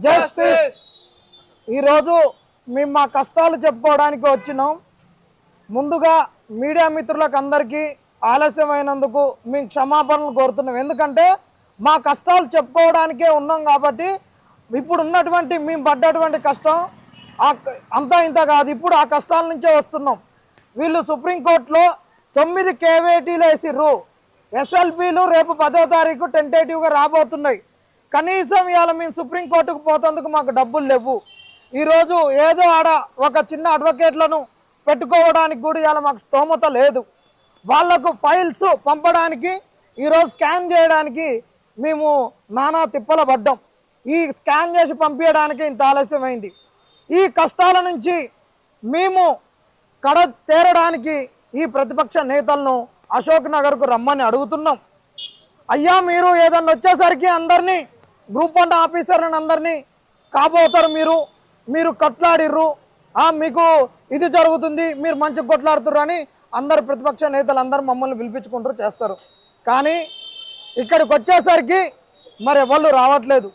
Justice ఈరోజు మేము మా కష్టాలు చెప్పుకోవడానికి వచ్చినాం. ముందుగా మీడియా మిత్రులకు అందరికీ ఆలస్యమైనందుకు మేము క్షమాపణలు కోరుతున్నాం. ఎందుకంటే మా కష్టాలు చెప్పుకోవడానికే ఉన్నాం కాబట్టి ఇప్పుడు ఉన్నటువంటి మేము పడ్డటువంటి కష్టం అంతా ఇంత కాదు. ఇప్పుడు ఆ కష్టాల నుంచే వస్తున్నాం. వీళ్ళు సుప్రీంకోర్టులో 9 కేవేటీలు వేసిర్రు. ఎస్ఎల్పీలు రేపు 10వ తారీఖు టెంటేటివ్గా రాబోతున్నాయి. కనీసం ఇవాళ మేము సుప్రీంకోర్టుకు పోతందుకు మాకు డబ్బులు లేవు. ఈరోజు ఏదో ఆడ ఒక చిన్న అడ్వకేట్లను పెట్టుకోవడానికి కూడా ఇవాళ మాకు స్తోమత లేదు. వాళ్లకు ఫైల్స్ పంపడానికి ఈరోజు స్కాన్ చేయడానికి మేము నానా తిప్పల పడ్డాం. ఈ స్కాన్ చేసి పంపించడానికి ఇంత ఆలస్యమైంది. ఈ కష్టాల నుంచి మేము కడ తేరడానికి ఈ ప్రతిపక్ష నేతలను అశోక్ నగర్కు రమ్మని అడుగుతున్నాం. అయ్యా మీరు ఏదన్నా వచ్చేసరికి అందరినీ గ్రూప్ 1 ఆఫీసర్లను అందరినీ కాబోతారు. మీరు కొట్లాడిర్రు, మీకు ఇది జరుగుతుంది, మీరు మంచిగా కొట్లాడుతుర్రు అని అందరు ప్రతిపక్ష నేతలు అందరూ మమ్మల్ని పిలిపించుకుంటారు చేస్తారు. కానీ ఇక్కడికి వచ్చేసరికి మరి ఎవరు రావట్లేదు.